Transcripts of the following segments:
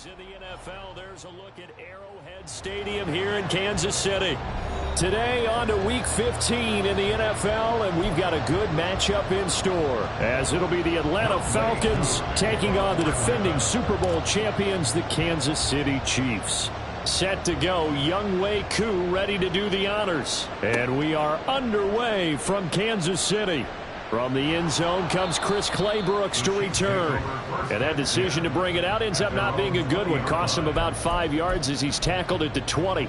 In the NFL, there's a look at Arrowhead Stadium here in Kansas City. Today on to Week 15 in the NFL, and we've got a good matchup in store, as it'll be the Atlanta Falcons taking on the defending Super Bowl champions, the Kansas City Chiefs. Set to go, Younghoe Koo ready to do the honors. And we are underway from Kansas City. From the end zone comes Chris Claybrooks to return. And that decision to bring it out ends up not being a good one. Costs him about 5 yards as he's tackled at the 20.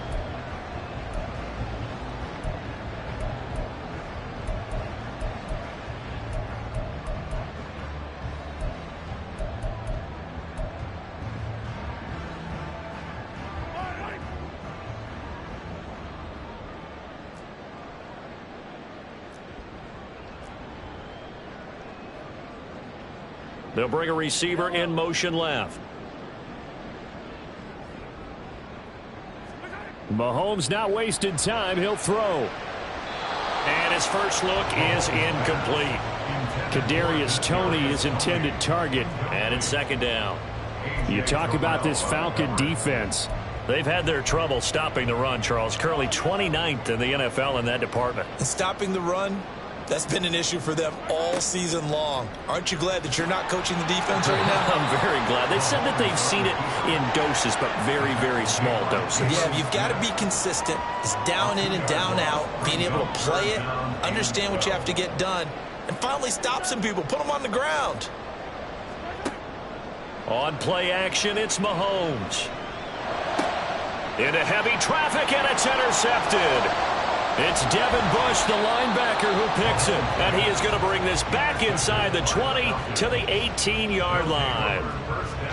They'll bring a receiver in motion left. Mahomes not wasting time. He'll throw. And his first look is incomplete. Kadarius Toney is intended target. And it's second down. You talk about this Falcon defense. They've had their trouble stopping the run, Charles. Currently 29th in the NFL in that department. And stopping the run, that's been an issue for them all season long. Aren't you glad that you're not coaching the defense right now? I'm very glad. They said that they've seen it in doses, but very, very small doses. Yeah, you've got to be consistent. It's down in and down out, being able to play it, understand what you have to get done, and finally stop some people, put them on the ground. On play action, it's Mahomes. Into heavy traffic, and it's intercepted. It's Devin Bush, the linebacker, who picks it. And he is going to bring this back inside the 20 to the 18-yard line.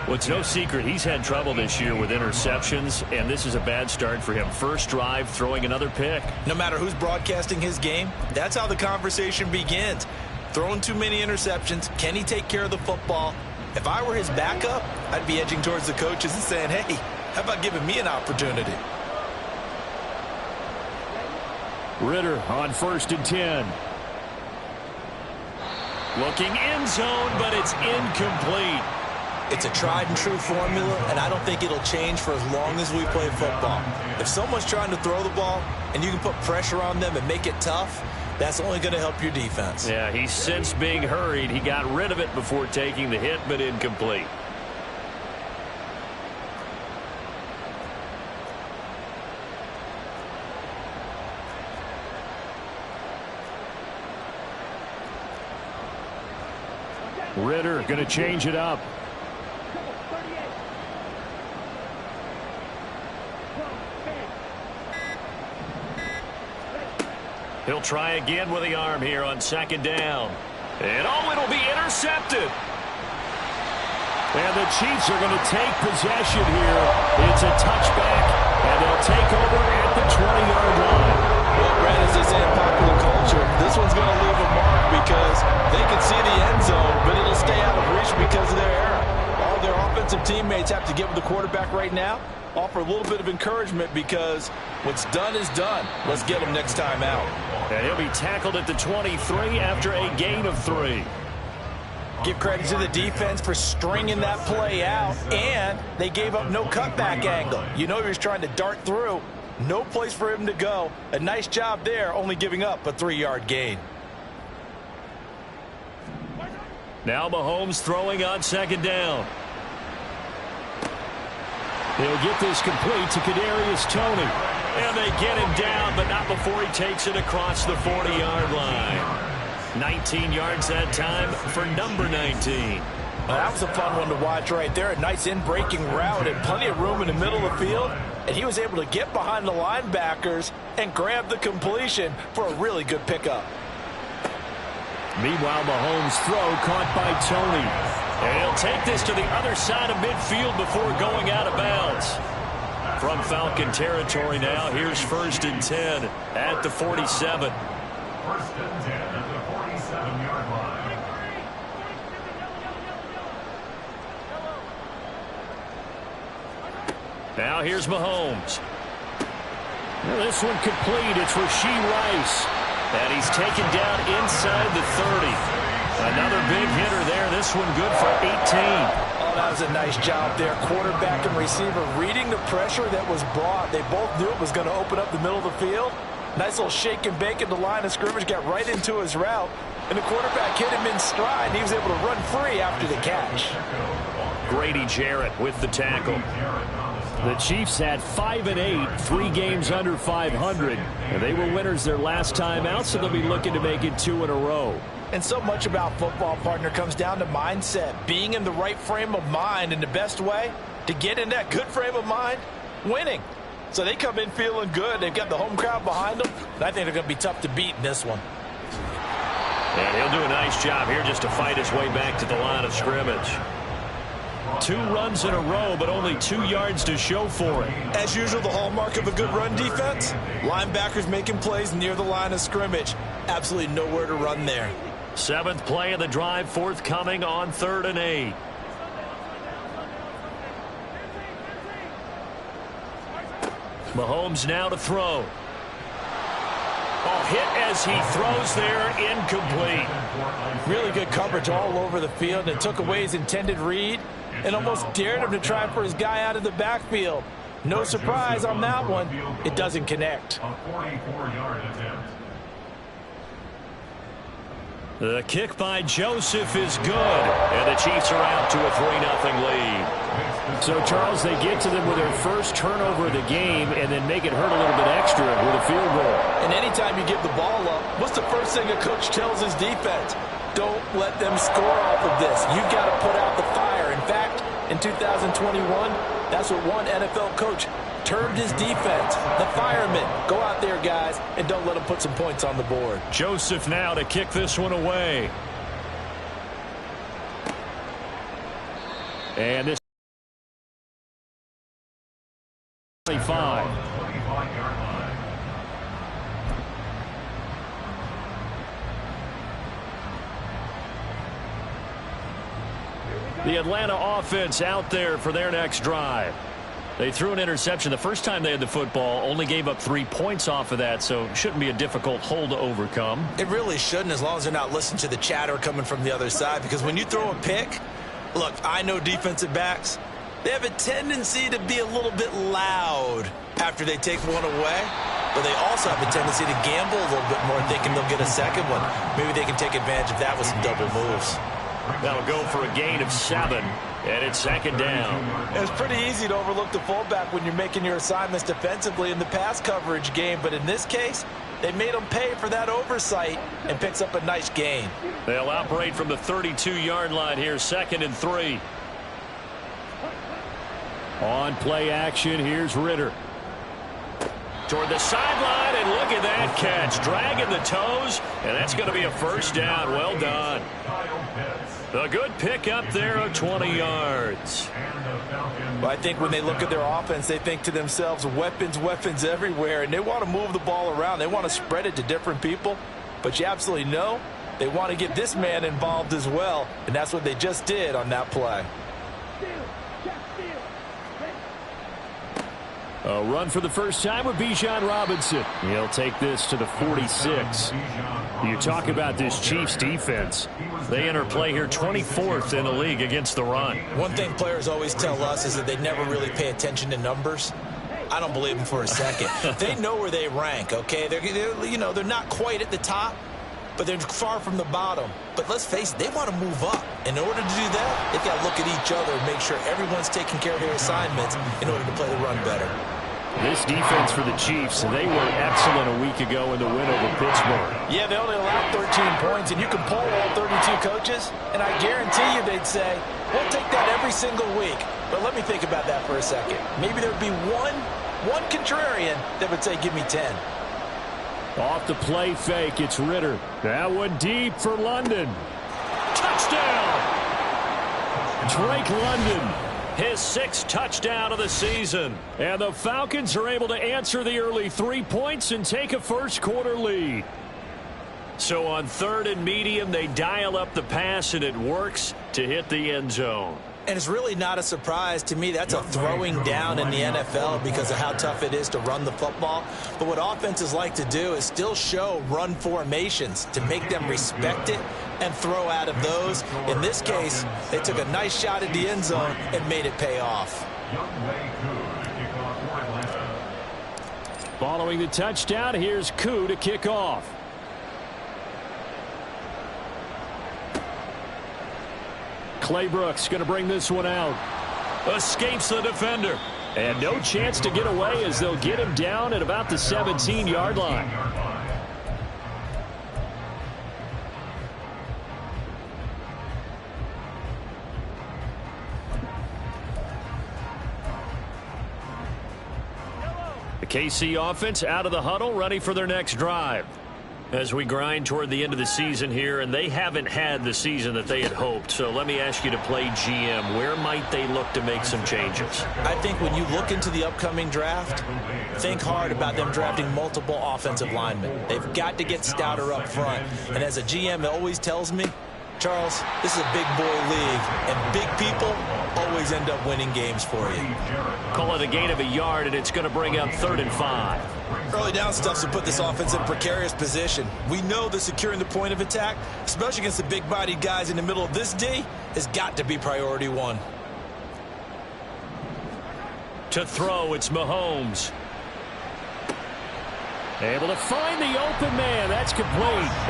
Well, it's no secret he's had trouble this year with interceptions, and this is a bad start for him. First drive, throwing another pick. No matter who's broadcasting his game, that's how the conversation begins. Throwing too many interceptions, can he take care of the football? If I were his backup, I'd be edging towards the coaches and saying, hey, how about giving me an opportunity? Ritter on 1st and 10. Looking end zone, but it's incomplete. It's a tried-and-true formula, and I don't think it'll change for as long as we play football. If someone's trying to throw the ball and you can put pressure on them and make it tough, that's only going to help your defense. Yeah, he's since being hurried. He got rid of it before taking the hit, but incomplete. Ritter going to change it up. He'll try again with the arm here on 2nd down. And it'll be intercepted. And the Chiefs are going to take possession here. It's a touchback, and they'll take over at the 20-yard line. Well, Brad, as they say in popular culture, this one's going to leave a mark because they can see the end zone, but it'll stay out of reach because of their error. All their offensive teammates have to give the quarterback right now, offer a little bit of encouragement because what's done is done. Let's get him next time out. And he'll be tackled at the 23 after a gain of 3. Give credit to the defense for stringing that play out, and they gave up no cutback angle. You know he was trying to dart through. No place for him to go. A nice job there, only giving up a 3-yard gain. Now Mahomes throwing on 2nd down. He'll get this complete to Kadarius Toney. And they get him down, but not before he takes it across the 40-yard line. 19 yards that time for number 19. Well, that was a fun one to watch right there. A nice in-breaking route and plenty of room in the middle of the field. And he was able to get behind the linebackers and grab the completion for a really good pickup. Meanwhile, Mahomes' throw caught by Toney. And he'll take this to the other side of midfield before going out of bounds. From Falcon territory now, here's 1st and 10 at the 47. 1st and 10 at the 47-yard line. Now here's Mahomes. Well, this one complete. It's Rashee Rice. And he's taken down inside the 30. Another big hitter there. This one good for 18. Oh, that was a nice job there. Quarterback and receiver reading the pressure that was brought. They both knew it was going to open up the middle of the field. Nice little shake and bake at the line of scrimmage. Got right into his route. And the quarterback hit him in stride. And he was able to run free after the catch. Grady Jarrett with the tackle. The Chiefs had 5-8, 3 games under 500. And they were winners their last time out, so they'll be looking to make it 2 in a row. And so much about football, partner, comes down to mindset. Being in the right frame of mind, and the best way to get in that good frame of mind, winning. So they come in feeling good. They've got the home crowd behind them. And I think they're going to be tough to beat in this one. And he'll do a nice job here just to fight his way back to the line of scrimmage. 2 runs in a row, but only 2 yards to show for it. As usual, the hallmark of a good run defense, linebackers making plays near the line of scrimmage. Absolutely nowhere to run there. 7th play of the drive forthcoming on 3rd and 8. Mahomes now to throw. Oh, hit as he throws there, incomplete. Really good coverage all over the field, and took away his intended read and almost dared him to try for his guy out of the backfield. No surprise on that one. It doesn't connect. A 44-yard attempt. The kick by Joseph is good, and the Chiefs are out to a 3-0 lead. So, Charles, they get to them with their first turnover of the game and then make it hurt a little bit extra with a field goal. And anytime you give the ball up, what's the first thing a coach tells his defense? Don't let them score off of this. You've got to put out the fire. In fact, in 2021, that's what one NFL coach termed his defense. The firemen. Go out there, guys, and don't let them put some points on the board. Joseph now to kick this one away. And this 25. 25-yard line. The Atlanta offense out there for their next drive. They threw an interception the first time they had the football, only gave up 3 points off of that, so shouldn't be a difficult hole to overcome. It really shouldn't, as long as they're not listening to the chatter coming from the other side, because when you throw a pick, look, I know defensive backs, they have a tendency to be a little bit loud after they take one away, but they also have a tendency to gamble a little bit more, thinking they'll get a second one. Maybe they can take advantage of that with some double moves. That'll go for a gain of 7, and it's 2nd down. It's pretty easy to overlook the fullback when you're making your assignments defensively in the pass coverage game, but in this case, they made them pay for that oversight and picks up a nice gain. They'll operate from the 32-yard line here, 2nd and 3. On play action, here's Ritter. Toward the sideline, and look at that catch. Dragging the toes, and that's going to be a 1st down. Well done. A good pick up there of 20 yards. Well, I think when they look at their offense, they think to themselves, weapons everywhere, and they want to move the ball around. They want to spread it to different people, but you absolutely know they want to get this man involved as well, and that's what they just did on that play. A run for the first time with Bijan Robinson. He'll take this to the 46. You talk about this Chiefs defense. They enter play here 24th in the league against the run. One thing players always tell us is that they never really pay attention to numbers. I don't believe them for a second. They know where they rank, okay? They're not quite at the top, but they're far from the bottom. But let's face it, they want to move up. In order to do that, they've got to look at each other and make sure everyone's taking care of their assignments in order to play the run better. This defense for the Chiefs, they were excellent a week ago in the win over Pittsburgh. Yeah, they only allowed 13 points, and you can poll all 32 coaches, and I guarantee you they'd say, we'll take that every single week. But let me think about that for a second. Maybe there'd be one contrarian that would say, give me 10. Off the play fake, it's Ritter. That one deep for London. Touchdown! Drake London, his 6th touchdown of the season. And the Falcons are able to answer the early 3 points and take a first-quarter lead. So on 3rd and medium, they dial up the pass, and it works to hit the end zone. And it's really not a surprise to me. That's a throwing down in the NFL because of how tough it is to run the football. But what offenses like to do is still show run formations to make them respect it and throw out of those. In this case, they took a nice shot at the end zone and made it pay off. Following the touchdown, here's Koo to kick off. Clay Brooks going to bring this one out. Escapes the defender. And no chance to get away as they'll get him down at about the 17-yard line. The KC offense out of the huddle, ready for their next drive. As we grind toward the end of the season here, and they haven't had the season that they had hoped. So let me ask you to play GM. Where might they look to make some changes? I think when you look into the upcoming draft, think hard about them drafting multiple offensive linemen. They've got to get stouter up front. And as a GM, it always tells me, Charles, this is a big boy league, and big people always end up winning games for you. Call it a gain of a yard, and it's going to bring up 3rd and 5. Early down stuff to put this offense in a precarious position. We know that securing the point of attack, especially against the big-bodied guys in the middle of this D, has got to be priority one. To throw, it's Mahomes. Able to find the open man. That's complete.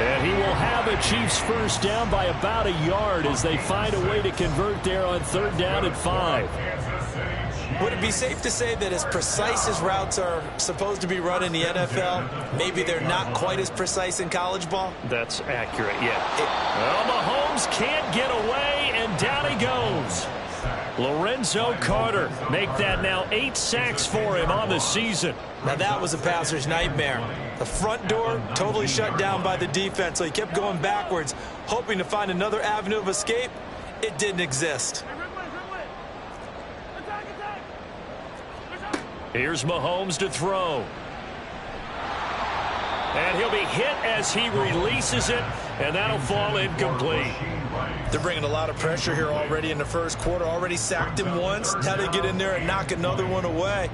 And he will have a Chiefs first down by about a yard as they find a way to convert there on 3rd down and 5. Would it be safe to say that as precise as routes are supposed to be run in the NFL, maybe they're not quite as precise in college ball? That's accurate, yeah. Well, Mahomes can't get away, and down he goes. Lorenzo Carter, make that now 8 sacks for him on the season. Now that was a passer's nightmare. The front door totally shut down by the defense, so he kept going backwards, hoping to find another avenue of escape. It didn't exist. Here's Mahomes to throw. And he'll be hit as he releases it, and that'll fall incomplete. They're bringing a lot of pressure here already in the first quarter. Already sacked him once. Now they get in there and knock another one away.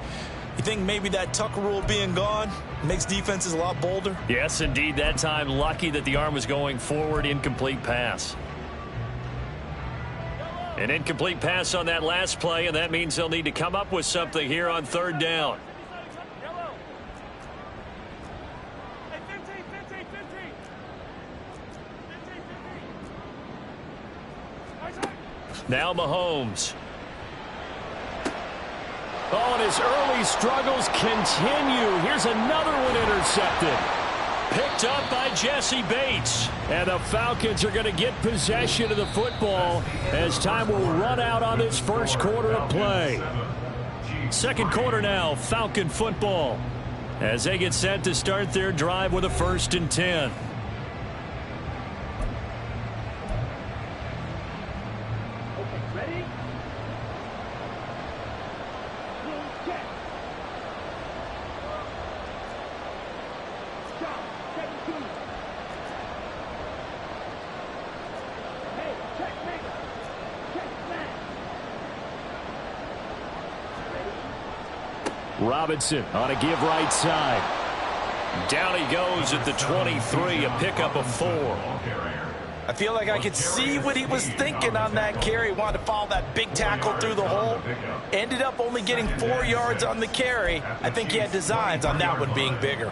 You think maybe that Tucker rule being gone makes defenses a lot bolder? Yes, indeed. That time, lucky that the arm was going forward. Incomplete pass. An incomplete pass on that last play, and that means they'll need to come up with something here on 3rd down. Now Mahomes. Oh, and his early struggles continue. Here's another one intercepted. Picked up by Jesse Bates. And the Falcons are going to get possession of the football as time will run out on this first quarter of play. Second quarter now, Falcon football, as they get set to start their drive with a 1st and 10. Robinson on a give right side. Down he goes at the 23, a pickup of 4. I feel like I could see what he was thinking on that carry. Wanted to follow that big tackle through the hole. Ended up only getting 4 yards on the carry. I think he had designs on that one being bigger.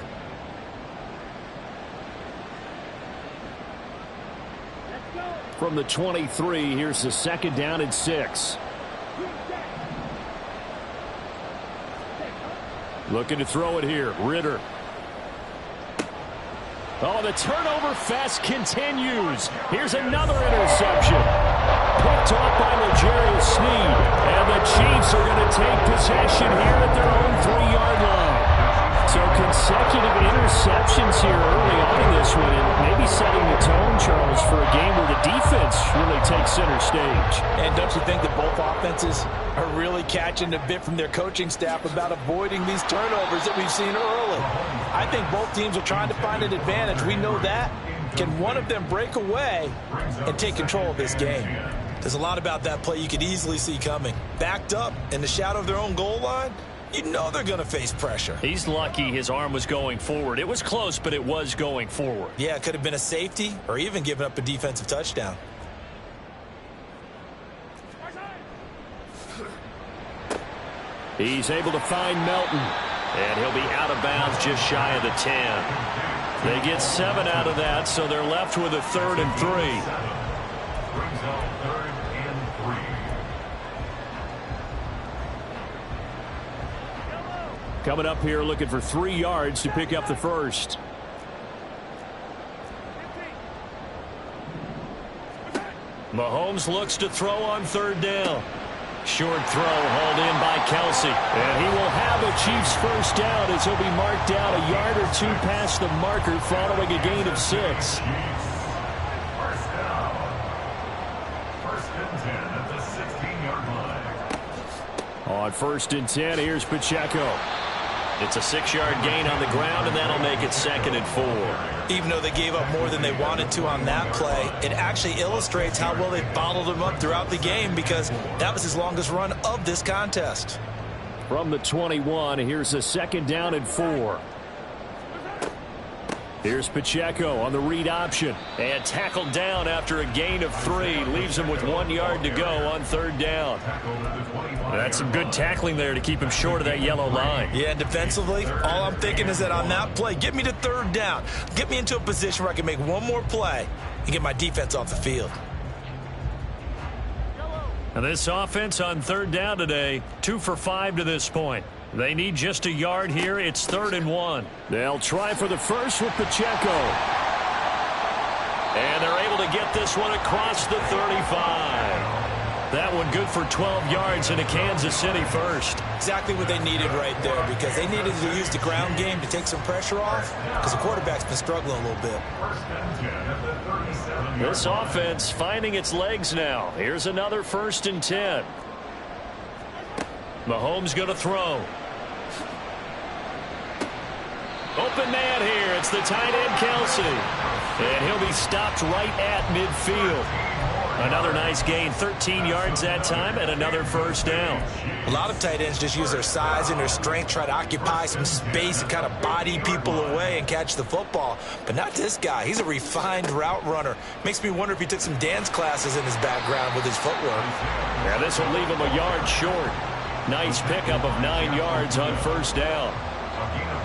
From the 23, here's the 2nd down and 6. Looking to throw it here. Ritter. Oh, the turnover fest continues. Here's another interception. Picked off by L'Jarius Sneed. And the Chiefs are going to take possession here at their own 3-yard line. So consecutive interceptions here early on in this one, and maybe setting the tone, Charles, for a game where the defense really takes center stage. And don't you think that both offenses are really catching a bit from their coaching staff about avoiding these turnovers that we've seen early? I think both teams are trying to find an advantage. We know that. Can one of them break away and take control of this game? There's a lot about that play you could easily see coming. Backed up in the shadow of their own goal line, you know they're going to face pressure. He's lucky his arm was going forward. It was close, but it was going forward. Yeah, it could have been a safety or even given up a defensive touchdown. He's able to find Melton, and he'll be out of bounds just shy of the 10. They get 7 out of that, so they're left with a 3rd and 3. Brings up 3rd and 3. Coming up here looking for 3 yards to pick up the first. Mahomes looks to throw on 3rd down. Short throw hauled in by Kelsey. And he will have a Chiefs first down as he'll be marked down a yard or 2 past the marker following a gain of 6. First down. 1st and 10 at the 16-yard line. On 1st and 10, here's Pacheco. It's a 6-yard gain on the ground, and that'll make it 2nd and 4. Even though they gave up more than they wanted to on that play, it actually illustrates how well they bottled him up throughout the game because that was his longest run of this contest. From the 21, here's a 2nd down and 4. Here's Pacheco on the read option. And tackled down after a gain of 3. Leaves him with 1 yard to go on 3rd down. That's some good tackling there to keep him short of that yellow line. Yeah, defensively, all I'm thinking is that on that play, get me to 3rd down. Get me into a position where I can make one more play and get my defense off the field. Now this offense on 3rd down today, 2 for 5 to this point. They need just a yard here. It's 3rd and 1. They'll try for the first with Pacheco. And they're able to get this one across the 35. That one good for 12 yards in a Kansas City first. Exactly what they needed right there because they needed to use the ground game to take some pressure off because the quarterback's been struggling a little bit. 1st and 10 at the 37-yard line. This offense finding its legs now. Here's another 1st and 10. Mahomes going to throw. Open man here. It's the tight end, Kelsey. And he'll be stopped right at midfield. Another nice gain, 13 yards that time, and another 1st down. A lot of tight ends just use their size and their strength, try to occupy some space and kind of body people away and catch the football. But not this guy. He's a refined route runner. Makes me wonder if he took some dance classes in his background with his footwork. Yeah, this will leave him a yard short. Nice pickup of 9 yards on 1st down.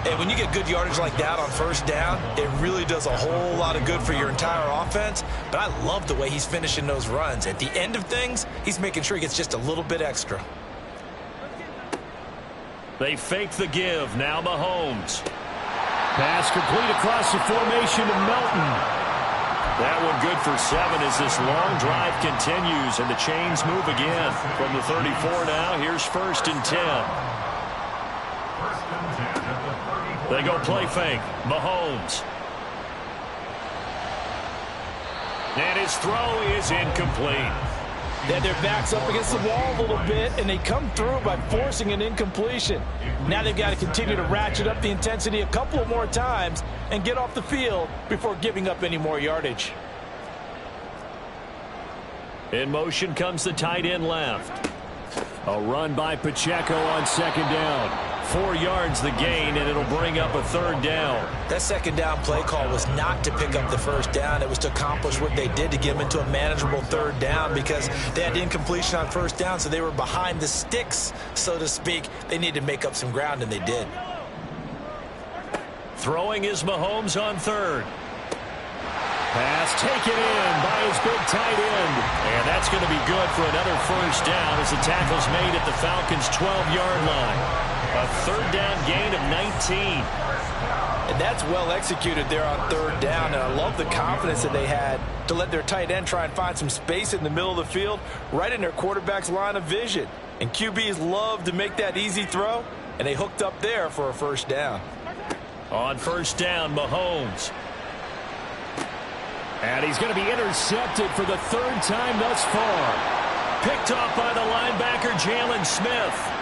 And when you get good yardage like that on 1st down, it really does a whole lot of good for your entire offense. But I love the way he's finishing those runs. At the end of things, he's making sure he gets just a little bit extra. They fake the give. Now Mahomes. Pass complete across the formation to Melton. That one good for 7 as this long drive continues and the chains move again. From the 34 now, here's 1st and 10. 1st and 10 at the 34. They go play fake. Mahomes. And his throw is incomplete. They had their backs up against the wall a little bit, and they come through by forcing an incompletion. Now they've got to continue to ratchet up the intensity a couple of more times and get off the field before giving up any more yardage. In motion comes the tight end left. A run by Pacheco on 2nd down. 4 yards the gain, and it'll bring up a 3rd down. That 2nd down play call was not to pick up the 1st down. It was to accomplish what they did to get them into a manageable 3rd down because they had incompletion on 1st down, so they were behind the sticks, so to speak. They needed to make up some ground, and they did. Throwing is Mahomes on 3rd. Pass taken in by his big tight end. And that's going to be good for another 1st down as the tackle's made at the Falcons' 12-yard line. A 3rd down gain of 19. And that's well executed there on 3rd down, and I love the confidence that they had to let their tight end try and find some space in the middle of the field, right in their quarterback's line of vision. And QBs love to make that easy throw, and they hooked up there for a 1st down. On 1st down, Mahomes. And he's going to be intercepted for the 3rd time thus far. Picked off by the linebacker, Jalen Smith.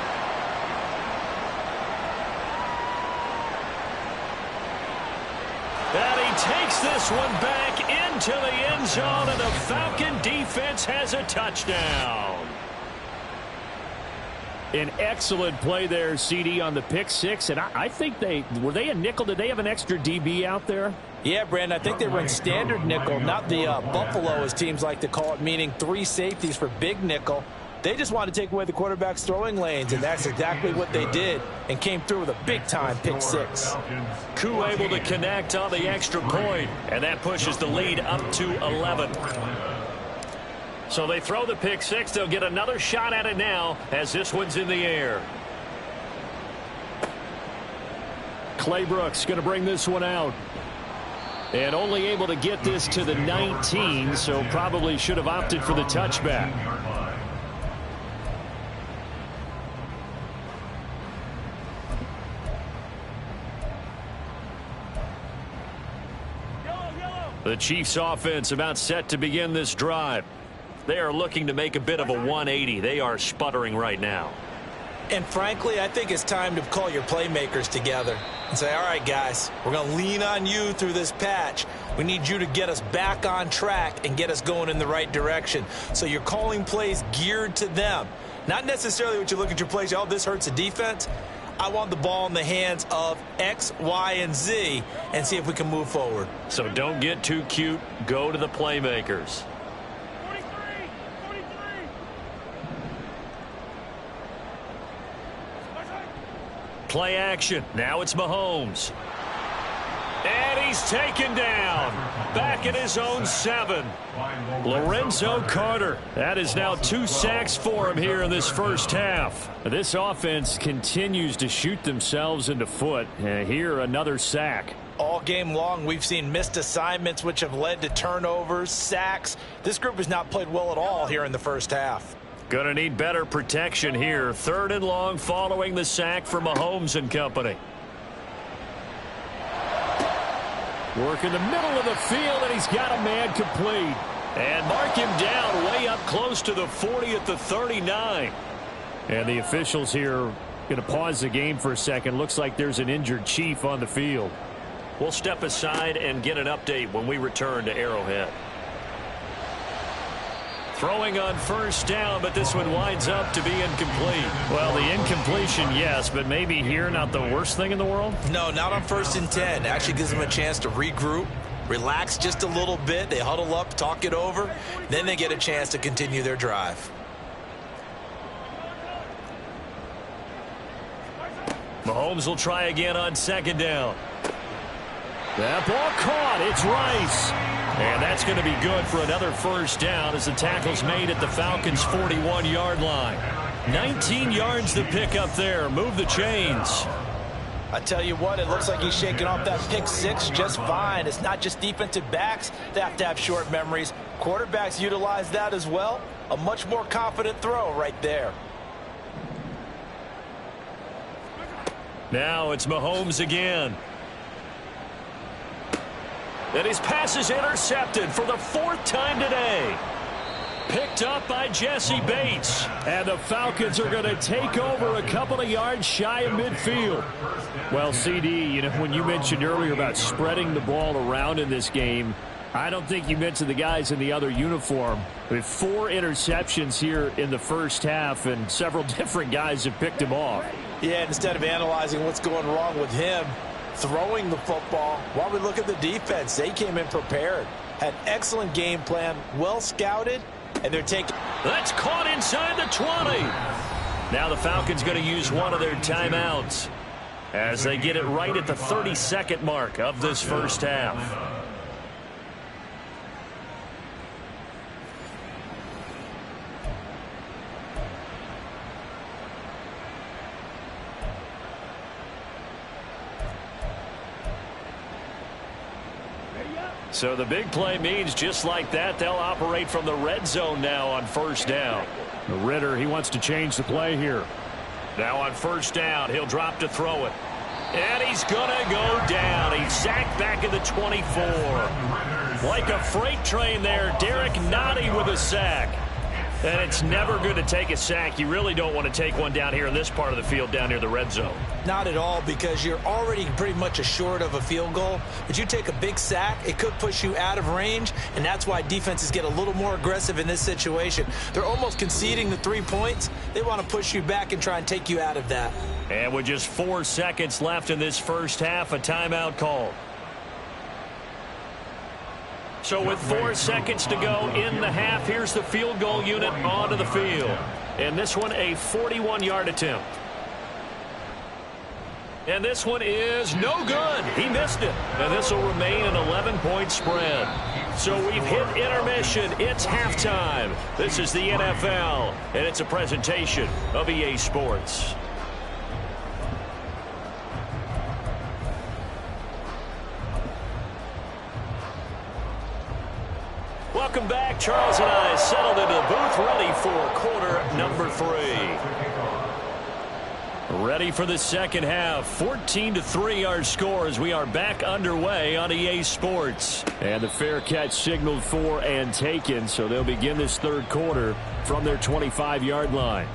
And he takes this one back in into the end zone, and the Falcon defense has a touchdown. An excellent play there, CD, on the pick six. And I think were they a nickel? Did they have an extra DB out there? Yeah, Brandon, I think they run standard nickel, not the Buffalo, as teams like to call it, meaning 3 safeties for big nickel. They just wanted to take away the quarterback's throwing lanes, and that's exactly what they did, and came through with a big-time pick six. Koo able to connect on the extra point, and that pushes the lead up to 11. So they throw the pick six. They'll get another shot at it now as this one's in the air. Clay Brooks going to bring this one out. And only able to get this to the 19, so probably should have opted for the touchback. The Chiefs offense about set to begin this drive. They are looking to make a bit of a 180. They are sputtering right now. And frankly, I think it's time to call your playmakers together and say, all right, guys, we're going to lean on you through this patch. We need you to get us back on track and get us going in the right direction. So you're calling plays geared to them. Not necessarily what you look at your plays, oh, this hurts the defense. I want the ball in the hands of X, Y, and Z and see if we can move forward. So don't get too cute. Go to the playmakers. Play action. Now it's Mahomes. And he's taken down. Back at his own 7. Lorenzo Carter. That is now 2 sacks for him here in this first half. This offense continues to shoot themselves in the foot. Here, another sack. All game long, we've seen missed assignments, which have led to turnovers, sacks. This group has not played well at all here in the first half. Going to need better protection here. 3rd and long following the sack for Mahomes and company. Work in the middle of the field, and he's got a man complete. And mark him down way up close to the 40 at the 39. And the officials here going to pause the game for a second. Looks like there's an injured Chief on the field. We'll step aside and get an update when we return to Arrowhead. Throwing on first down, but this one winds up to be incomplete. Well, the incompletion, yes, but maybe here not the worst thing in the world? No, not on 1st and 10. Actually gives them a chance to regroup, relax just a little bit. They huddle up, talk it over. Then they get a chance to continue their drive. Mahomes will try again on 2nd down. That ball caught. It's Rice. And that's going to be good for another first down as the tackle's made at the Falcons' 41-yard line. 19 yards to pick up there. Move the chains. I tell you what, it looks like he's shaking off that pick six just fine. It's not just defensive backs that have to have short memories. Quarterbacks utilize that as well. A much more confident throw right there. Now it's Mahomes again. And his pass is intercepted for the 4th time today. Picked up by Jesse Bates. And the Falcons are going to take over a couple of yards shy of midfield. Well, CD, you know, when you mentioned earlier about spreading the ball around in this game, I don't think you mentioned the guys in the other uniform. With 4 interceptions here in the first half, and several different guys have picked him off. Yeah, instead of analyzing what's going wrong with him, throwing the football, while we look at the defense, they came in prepared. Had excellent game plan, well scouted, and they're taking... That's caught inside the 20. Now the Falcons going to use one of their timeouts as they get it right at the 32nd mark of this first half. So the big play means just like that, they'll operate from the red zone now on first down. Ritter, he wants to change the play here. Now on first down, he'll drop to throw it. And he's going to go down. He's sacked back at the 24. Like a freight train there, Derek Nottie with a sack. And it's never good to take a sack. You really don't want to take one down here in this part of the field, down near the red zone. Not at all, because you're already pretty much assured of a field goal. But you take a big sack, it could push you out of range, and that's why defenses get a little more aggressive in this situation. They're almost conceding the 3 points. They want to push you back and try and take you out of that. And with just 4 seconds left in this first half, a timeout call. So with 4 seconds to go in the half, here's the field goal unit onto the field. And this one, a 41-yard attempt. And this one is no good. He missed it. And this will remain an 11-point spread. So we've hit intermission. It's halftime. This is the NFL, and it's a presentation of EA Sports. Welcome back. Charles and I settled into the booth, ready for quarter number 3. Ready for the second half. 14-3 our score as we are back underway on EA Sports. And the fair catch signaled for and taken, so they'll begin this third quarter from their 25-yard line.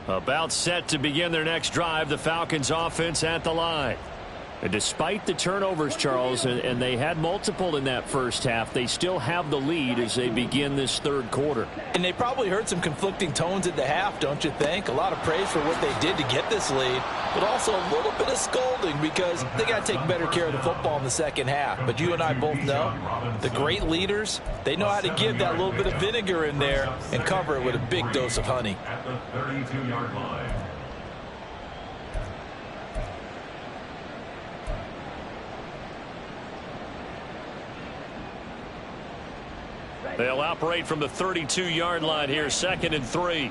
About set to begin their next drive, the Falcons offense at the line. And despite the turnovers, Charles, and they had multiple in that first half, they still have the lead as they begin this third quarter. And they probably heard some conflicting tones at the half, don't you think? A lot of praise for what they did to get this lead, but also a little bit of scolding because they got to take better care of the football in the second half. But you and I both know the great leaders, they know how to give that little bit of vinegar in there and cover it with a big dose of honey. At the 32-yard line. They'll operate from the 32-yard line here, 2nd and 3.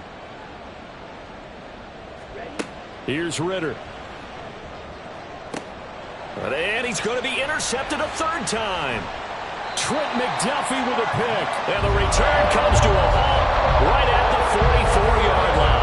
Here's Ritter. And he's going to be intercepted a third time. Trent McDuffie with a pick. And the return comes to a halt right at the 44-yard line.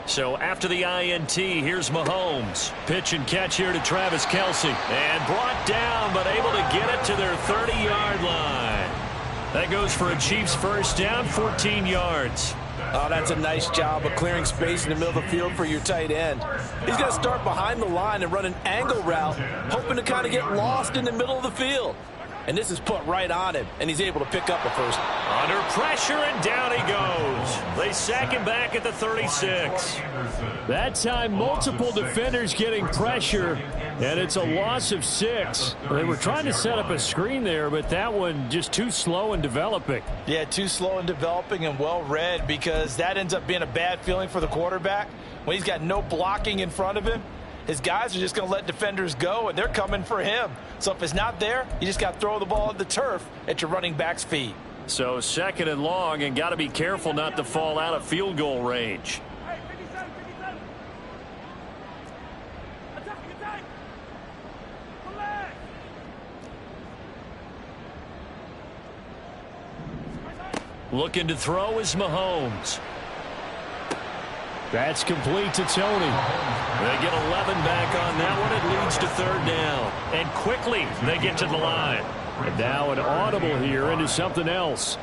So after the INT, here's Mahomes. Pitch and catch here to Travis Kelce. And brought down, but able to get it to their 30-yard line. That goes for a Chiefs first down, 14 yards. Oh, that's a nice job of clearing space in the middle of the field for your tight end. He's going to start behind the line and run an angle route, hoping to kind of get lost in the middle of the field. And this is put right on him, and he's able to pick up a first. Under pressure, and down he goes. They sack him back at the 36. That time, multiple defenders getting pressure, and it's a loss of 6. They were trying to set up a screen there, but that one just too slow in developing. Yeah, too slow in developing and well read, because that ends up being a bad feeling for the quarterback. When he's got no blocking in front of him, his guys are just going to let defenders go, and they're coming for him. So if it's not there, you just got to throw the ball at the turf at your running back's feet. So 2nd and long, and got to be careful not to fall out of field goal range. Looking to throw is Mahomes. That's complete to Tony. They get 11 back on that one. It leads to 3rd down. And quickly they get to the line. And now an audible here into something else.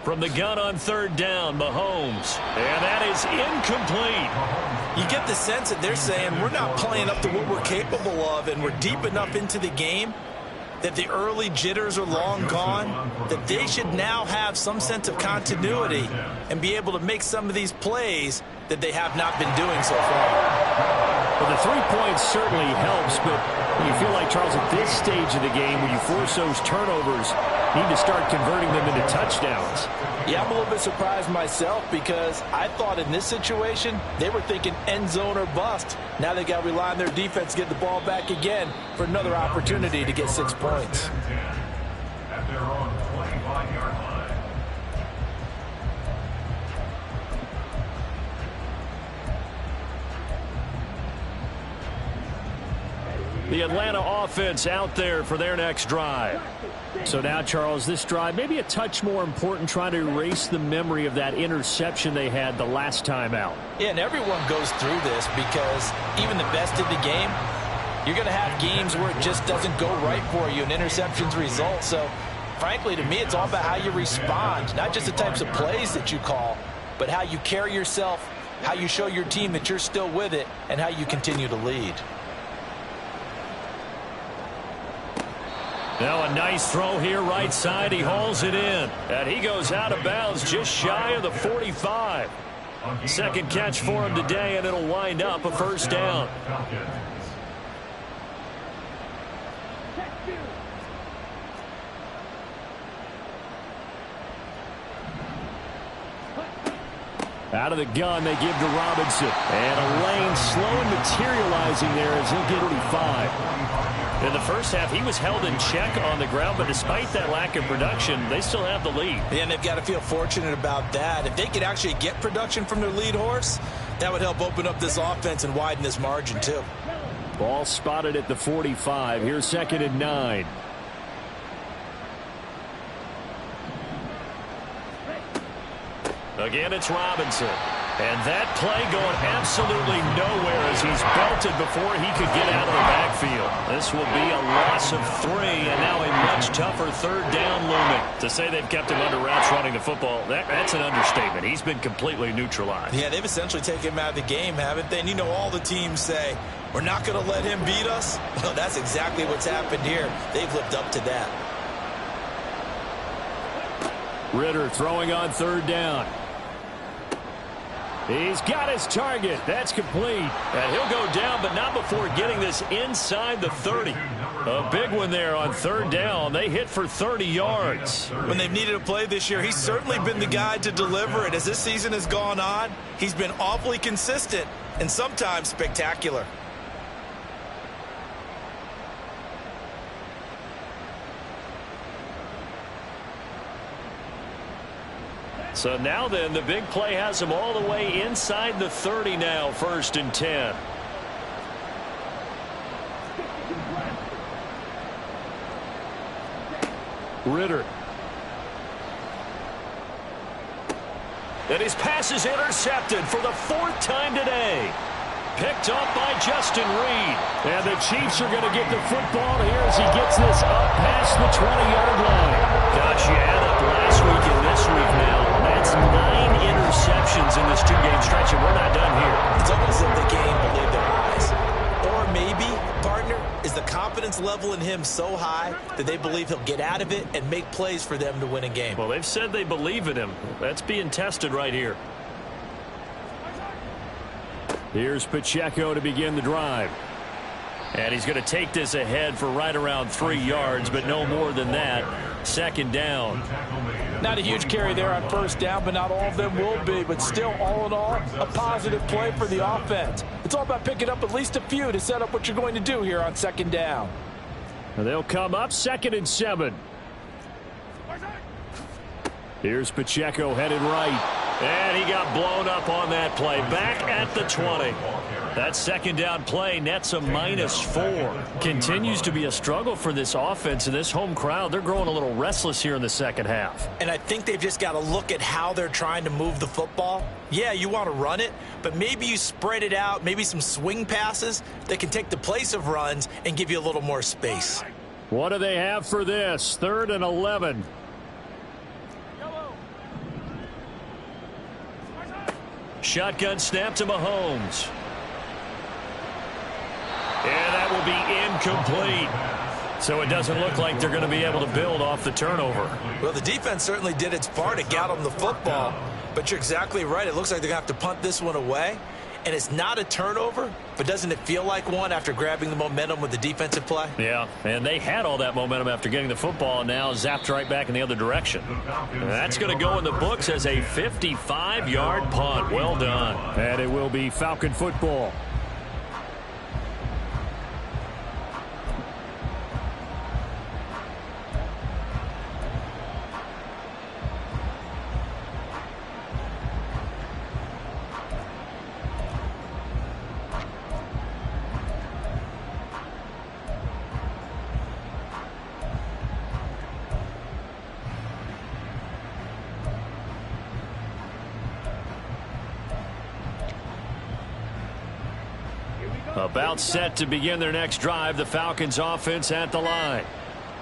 From the gun on 3rd down, Mahomes. And that is incomplete. You get the sense that they're saying we're not playing up to what we're capable of, and we're deep enough into the game that the early jitters are long gone, that they should now have some sense of continuity and be able to make some of these plays that they have not been doing so far. Well, the 3 points certainly helps, but you feel like, Charles, at this stage of the game, when you force those turnovers, you need to start converting them into touchdowns. Yeah, I'm a little bit surprised myself because I thought in this situation they were thinking end zone or bust. Now they got to rely on their defense to get the ball back again for another opportunity to get 6 points. At their own 25-yard line. The Atlanta offense out there for their next drive. So now, Charles, this drive maybe a touch more important, trying to erase the memory of that interception they had the last time out. Yeah, and everyone goes through this because even the best in the game, you're going to have games where it just doesn't go right for you, and interceptions result. So, frankly, to me, it's all about how you respond, not just the types of plays that you call, but how you carry yourself, how you show your team that you're still with it, and how you continue to lead. Now a nice throw here right side. He hauls it in. And he goes out of bounds just shy of the 45. Second catch for him today, and it'll wind up a first down. Out of the gun, they give to Robinson. And a lane slow and materializing there as he'll get 45. In the first half, he was held in check on the ground, but despite that lack of production, they still have the lead. Yeah, and they've got to feel fortunate about that. If they could actually get production from their lead horse, that would help open up this offense and widen this margin, too. Ball spotted at the 45. Here's 2nd and 9. Again, it's Robinson. And that play going absolutely nowhere as he's belted before he could get out of the backfield. This will be a loss of 3, and now a much tougher 3rd down looming. To say they've kept him under wraps running the football, that's an understatement. He's been completely neutralized. Yeah, they've essentially taken him out of the game, haven't they? And you know all the teams say, we're not going to let him beat us. Well, that's exactly what's happened here. They've lived up to that. Ritter throwing on 3rd down. He's got his target. That's complete. And he'll go down, but not before getting this inside the 30. A big one there on 3rd down. They hit for 30 yards. When they've needed a play this year, he's certainly been the guy to deliver it. As this season has gone on, he's been awfully consistent and sometimes spectacular. So now then, the big play has him all the way inside the 30 now, 1st and 10. Ritter. And his pass is intercepted for the 4th time today. Picked up by Justin Reed. And the Chiefs are going to get the football here as he gets this up past the 20-yard line. Gosh, you add up last week and this week now. That's 9 interceptions in this 2-game stretch, and we're not done here. It's almost as if they can't even believe their eyes. Or maybe, partner, is the confidence level in him so high that they believe he'll get out of it and make plays for them to win a game. Well, they've said they believe in him. That's being tested right here. Here's Pacheco to begin the drive. And he's going to take this ahead for right around 3 yards, but no more than that. 2nd down. Not a huge carry there on 1st down, but not all of them will be. But still, all in all, a positive play for the offense. It's all about picking up at least a few to set up what you're going to do here on 2nd down. And they'll come up 2nd and 7. Here's Pacheco headed right. And he got blown up on that play. Back at the 20. That 2nd down play nets a -4. Continues to be a struggle for this offense and this home crowd. They're growing a little restless here in the 2nd half. And I think they've just got to look at how they're trying to move the football. Yeah, you want to run it, but maybe you spread it out, maybe some swing passes that can take the place of runs and give you a little more space. What do they have for this? 3rd and 11. Shotgun snap to Mahomes. And that will be incomplete. So it doesn't look like they're going to be able to build off the turnover. Well, the defense certainly did its part to get them the football. But you're exactly right. It looks like they're going to have to punt this one away. And it's not a turnover, but doesn't it feel like one after grabbing the momentum with the defensive play? Yeah, and they had all that momentum after getting the football, and now zapped right back in the other direction. And that's going to go in the books as a 55-yard punt. Well done. And it will be Falcon football. About set to begin their next drive, the Falcons offense at the line.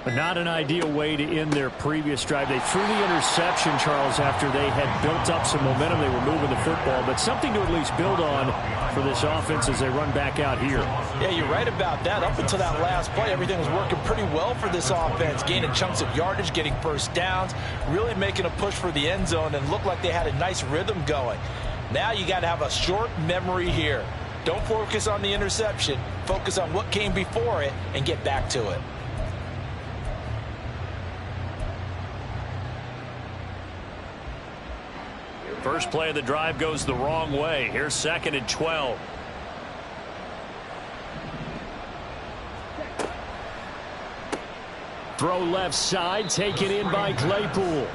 But not an ideal way to end their previous drive. They threw the interception, Charles, after they had built up some momentum. They were moving the football, but something to at least build on for this offense as they run back out here. Yeah, you're right about that. Up until that last play, everything was working pretty well for this offense, gaining chunks of yardage, getting first downs, really making a push for the end zone, and looked like they had a nice rhythm going. Now you got to have a short memory here. Don't focus on the interception. Focus on what came before it and get back to it. First play of the drive goes the wrong way. Here's 2nd and 12. Throw left side, taken in by Claypool.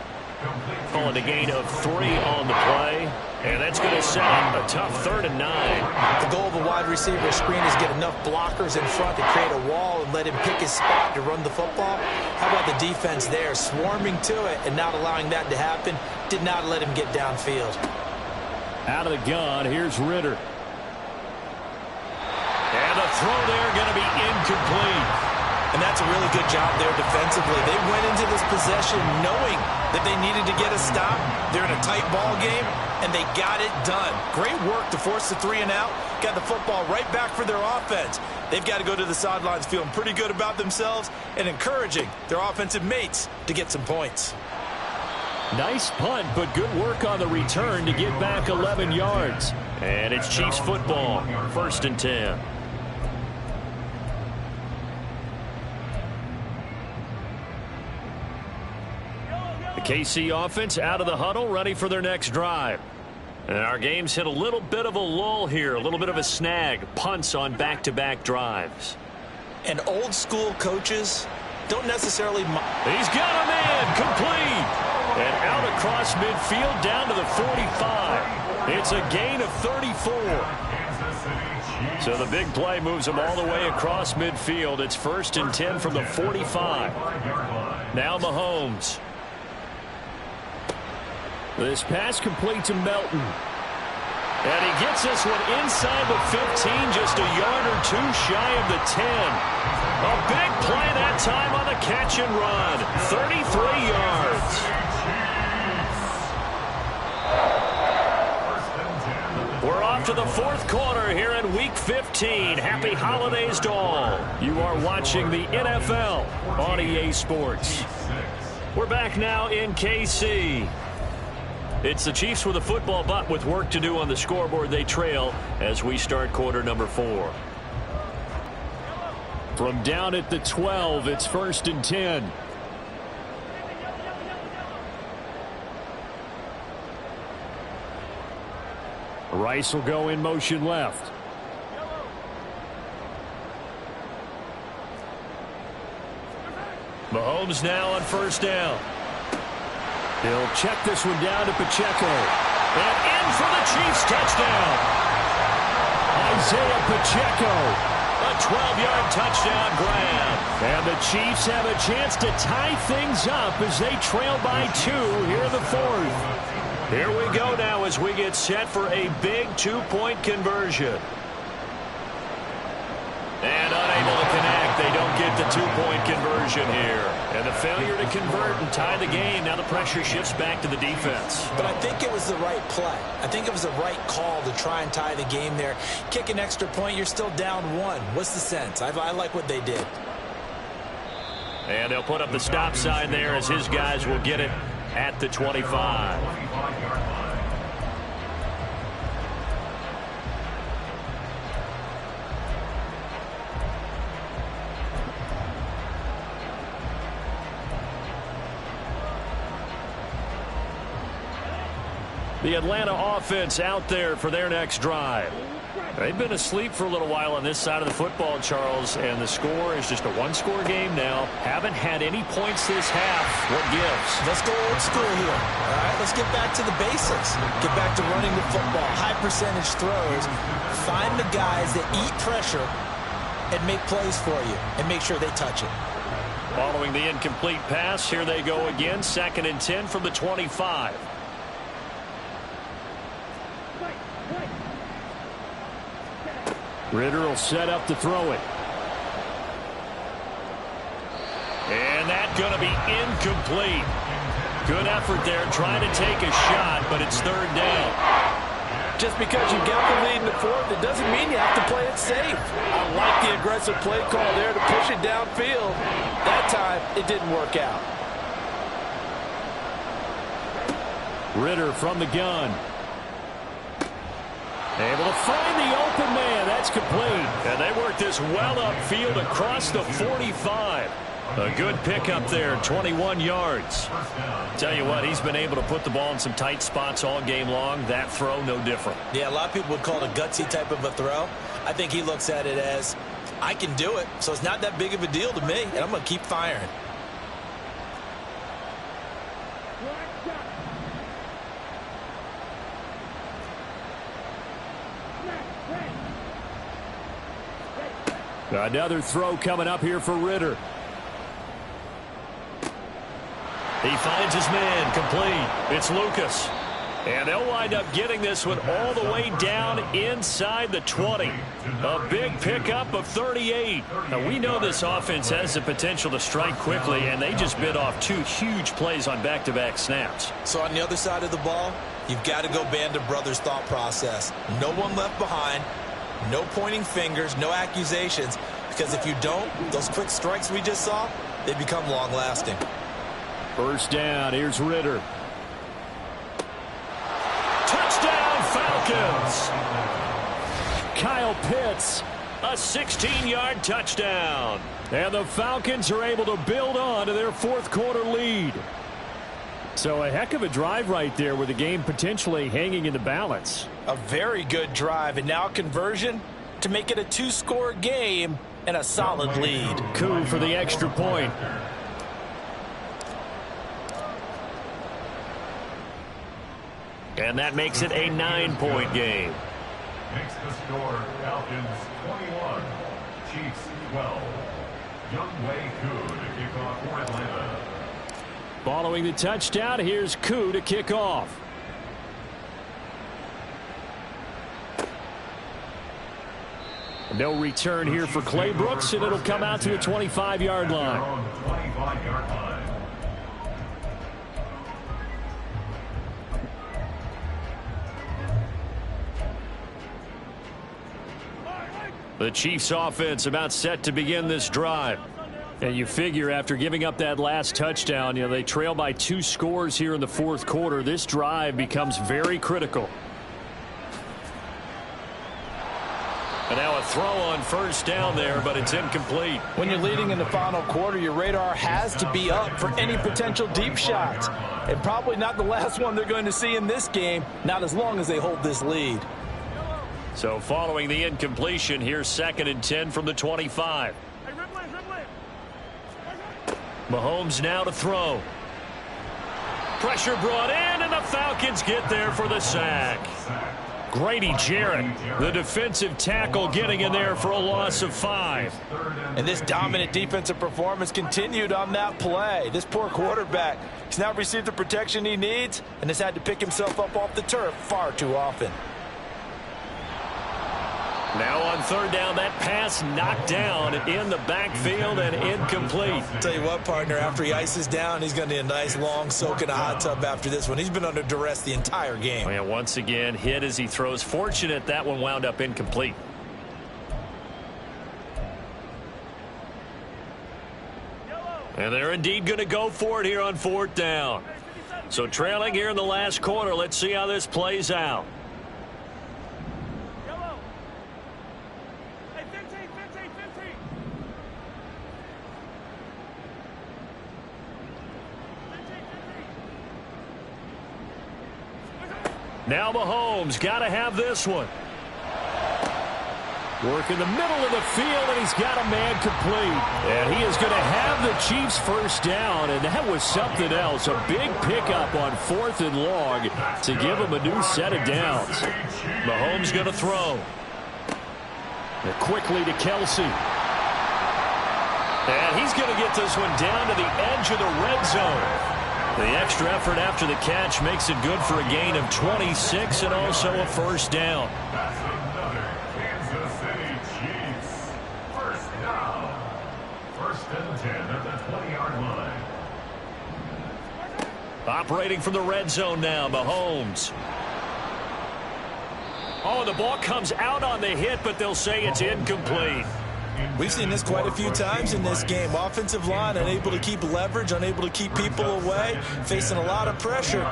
Calling a gain of 3 on the play. And that's going to set up a tough 3rd and 9. The goal of a wide receiver screen is get enough blockers in front to create a wall and let him pick his spot to run the football. How about the defense there, swarming to it and not allowing that to happen? Did not let him get downfield. Out of the gun, here's Ritter. And the throw there going to be incomplete. And that's a really good job there defensively. They went into this possession knowing that they needed to get a stop. They're in a tight ball game, and they got it done. Great work to force the 3 and out. Got the football right back for their offense. They've got to go to the sidelines feeling pretty good about themselves and encouraging their offensive mates to get some points. Nice punt, but good work on the return to get back 11 yards. And it's Chiefs football, 1st and 10. The KC offense out of the huddle, ready for their next drive. And our game's hit a little bit of a lull here, a little bit of a snag. Punts on back-to-back drives. And old school coaches don't necessarily... He's got a man, complete. And out across midfield down to the 45. It's a gain of 34. So the big play moves them all the way across midfield. It's 1st and 10 from the 45. Now Mahomes. This pass complete to Melton. And he gets this one inside the 15, just a yard or 2 shy of the 10. A big play that time on the catch and run. 33 yards. We're off to the 4th quarter here in Week 15. Happy holidays to all. You are watching the NFL on EA Sports. We're back now in KC. It's the Chiefs with a football, but with work to do on the scoreboard. They trail as we start quarter number 4. From down at the 12, it's 1st and 10. Rice will go in motion left. Mahomes now on 1st down. He'll check this one down to Pacheco. And in for the Chiefs touchdown. Isaiah Pacheco. A 12-yard touchdown grab. And the Chiefs have a chance to tie things up as they trail by 2 here in the 4th. Here we go now as we get set for a big 2-point conversion. And unable to connect. They don't get the 2-point conversion here. And the failure to convert and tie the game. Now the pressure shifts back to the defense. But I think it was the right play. I think it was the right call to try and tie the game there. Kick an extra point, you're still down 1. What's the sense? I like what they did. And they'll put up the stop sign there as his guys will get it at the 25. The Atlanta offense out there for their next drive. They've been asleep for a little while on this side of the football, Charles, and the score is just a one-score game now. Haven't had any points this half. What gives? Let's go old school here. All right, let's get back to the basics. Get back to running the football, high percentage throws. Find the guys that eat pressure and make plays for you and make sure they touch it. Following the incomplete pass, here they go again. 2nd and 10 from the 25. Ritter will set up to throw it. And that's going to be incomplete. Good effort there trying to take a shot, but it's 3rd down. Just because you got the lead in the 4th, it doesn't mean you have to play it safe. I like the aggressive play call there to push it downfield. That time, it didn't work out. Ritter from the gun. Able to find the open man. That's complete. And they work this well upfield across the 45. A good pickup there, 21 yards. Tell you what, he's been able to put the ball in some tight spots all game long. That throw, no different. Yeah, a lot of people would call it a gutsy type of a throw. I think he looks at it as, I can do it, so it's not that big of a deal to me, and I'm going to keep firing. Another throw coming up here for Ritter. He finds his man, complete. It's Lucas. And they'll wind up getting this one all the way down inside the 20. A big pickup of 38. Now, we know this offense has the potential to strike quickly, and they just bit off 2 huge plays on back-to-back snaps. So on the other side of the ball, you've got to go Band of Brothers thought process. No one left behind. No pointing fingers, no accusations, because if you don't, those quick strikes we just saw, they become long-lasting. 1st down, here's Ritter. Touchdown, Falcons! Kyle Pitts, a 16-yard touchdown. And the Falcons are able to build on to their 4th quarter lead. So a heck of a drive right there with the game potentially hanging in the balance. A very good drive, and now a conversion to make it a 2-score game and a solid lead. Coup for the extra point. And that makes it a 9-point game. Makes the score Falcons 21, Chiefs 12. Youngway Koo to kick off for Atlanta. Following the touchdown, here's Koo to kick off. No return here for Clay Brooks, and it'll come out to the 25-yard line. 25-yard line. The Chiefs offense about set to begin this drive. And you figure after giving up that last touchdown, they trail by 2 scores here in the 4th quarter. This drive becomes very critical. And now a throw on 1st down there, but it's incomplete. When you're leading in the final quarter, your radar has to be up for any potential deep shots. And probably not the last one they're going to see in this game, not as long as they hold this lead. So following the incompletion, here's 2nd and 10 from the 25. Mahomes now to throw. Pressure brought in, and the Falcons get there for the sack. Grady Jarrett, the defensive tackle, getting in there for a loss of 5. And this dominant defensive performance continued on that play. This poor quarterback, he's now received the protection he needs and has had to pick himself up off the turf far too often. Now on 3rd down, that pass knocked down in the backfield and incomplete. Tell you what, partner, after he ices down, he's going to need a nice long soak in a hot tub after this one. He's been under duress the entire game. And once again, hit as he throws. Fortunate that one wound up incomplete. And they're indeed going to go for it here on 4th down. So trailing here in the last quarter, let's see how this plays out. Now Mahomes got to have this one. Work in the middle of the field, and he's got a man complete. And he is going to have the Chiefs first down, and that was something else. A big pickup on 4th and long to give him a new set of downs. Mahomes going to throw. And quickly to Kelsey. And he's going to get this one down to the edge of the red zone. The extra effort after the catch makes it good for a gain of 26 and also a first down. That's another Kansas City Chiefs. First down. 1st and 10 at the 20-yard line. Operating from the red zone now, Mahomes. Oh, the ball comes out on the hit, but they'll say it's incomplete. We've seen this quite a few times in this game. Offensive line unable to keep leverage, unable to keep people away, facing a lot of pressure.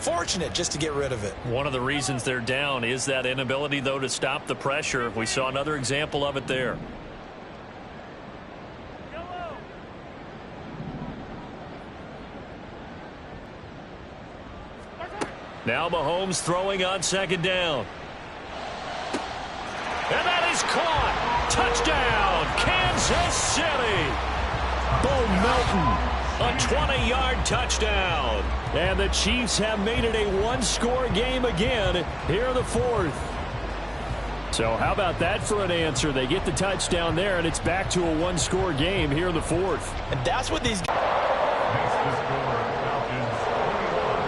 Fortunate just to get rid of it. One of the reasons they're down is that inability, though, to stop the pressure. We saw another example of it there. Now Mahomes throwing on 2nd down. And that is caught. Touchdown, Kansas City. Bo Melton, a 20-yard touchdown. And the Chiefs have made it a one-score game again here in the 4th. So how about that for an answer? They get the touchdown there, and it's back to a one-score game here in the 4th. And that's what these... Makes the score Falcons 21,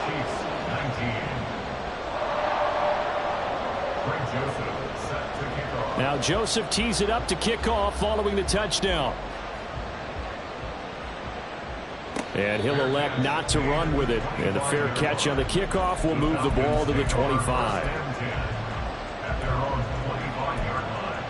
Chiefs 19. Frank Joseph set to kick off. Now Joseph tees it up to kick off following the touchdown. And he'll elect not to run with it. And the fair catch on the kickoff will move the ball to the 25. At their own 25-yard line.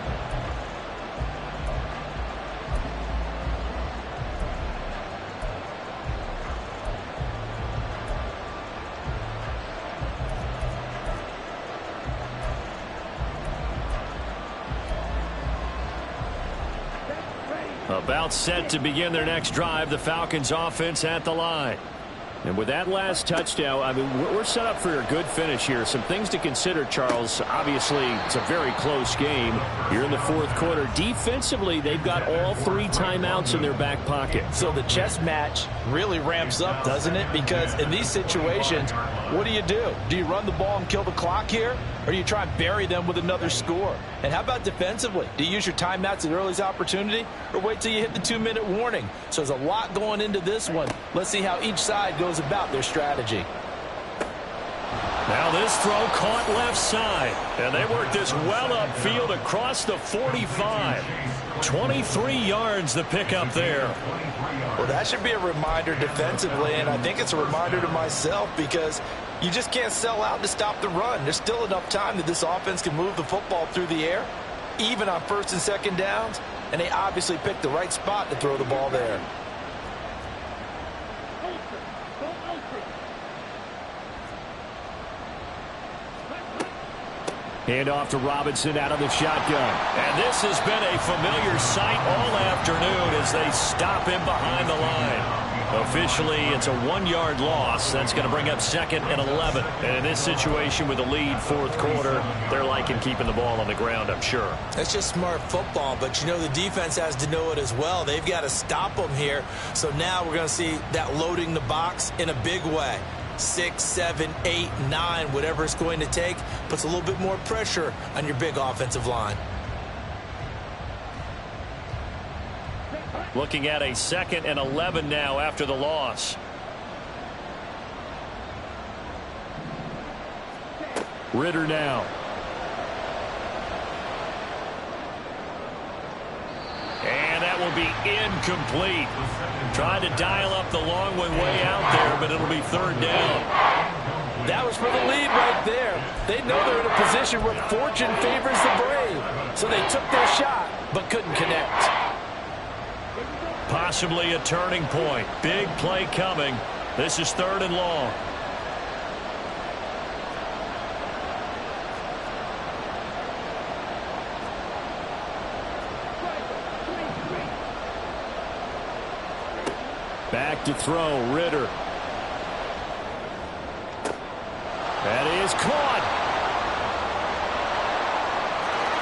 About set to begin their next drive, the Falcons offense at the line. And with that last touchdown, I mean, we're set up for a good finish here. Some things to consider, Charles. Obviously, it's a very close game. You're in the 4th quarter. Defensively, they've got all 3 timeouts in their back pocket. So the chess match really ramps up, doesn't it? Because in these situations, what do? Do you run the ball and kill the clock here? Or do you try and bury them with another score? And how about defensively? Do you use your timeouts at earliest opportunity? Or wait till you hit the 2-minute warning? So there's a lot going into this one. Let's see how each side goes about their strategy. Now this throw caught left side. And they work this well upfield across the 45. 23 yards the pickup there. Well, that should be a reminder defensively, and I think it's a reminder to myself because you just can't sell out to stop the run. There's still enough time that this offense can move the football through the air, even on 1st and 2nd downs, and they obviously picked the right spot to throw the ball there. Hand off to Robinson out of the shotgun. And this has been a familiar sight all afternoon as they stop him behind the line. Officially, it's a 1-yard loss. That's going to bring up 2nd and 11. And in this situation with the lead 4th quarter, they're liking keeping the ball on the ground, I'm sure. That's just smart football, but you know the defense has to know it as well. They've got to stop them here. So now we're going to see that loading the box in a big way. 6, 7, 8, 9, whatever it's going to take, puts a little bit more pressure on your big offensive line. Looking at a 2nd and 11 now after the loss. Ritter now. And that will be incomplete. Trying to dial up the long one way out there, but it'll be 3rd down. That was for the lead right there. They know they're in a position where fortune favors the brave. So they took their shot, but couldn't connect. Possibly a turning point. Big play coming. This is 3rd and long. Back to throw, Ritter. That is caught.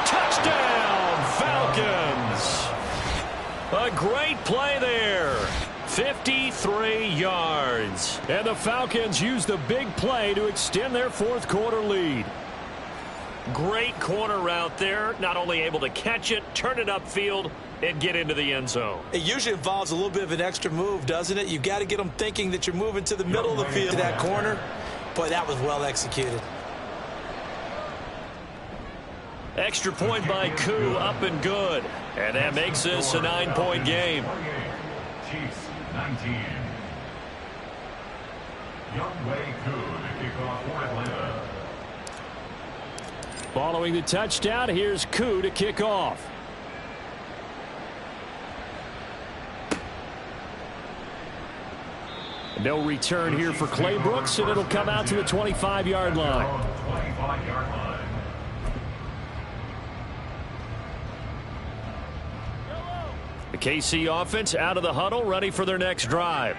Touchdown, Falcons. A great play there. 53 yards. And the Falcons use the big play to extend their fourth quarter lead. Great corner route there. Not only able to catch it, turn it upfield, and get into the end zone. It usually involves a little bit of an extra move, doesn't it? You've got to get them thinking that you're moving to the middle of the field to that corner. Boy, that was well executed. Extra point by Koo, up and good. And that makes this a 9-point game. Chiefs 19. Younghoe Koo to kick off for Atlanta. Following the touchdown, here's Koo to kick off. No return here for Clay Brooks, and it'll come out to the 25-yard line. 25-yard line. The KC offense out of the huddle, ready for their next drive.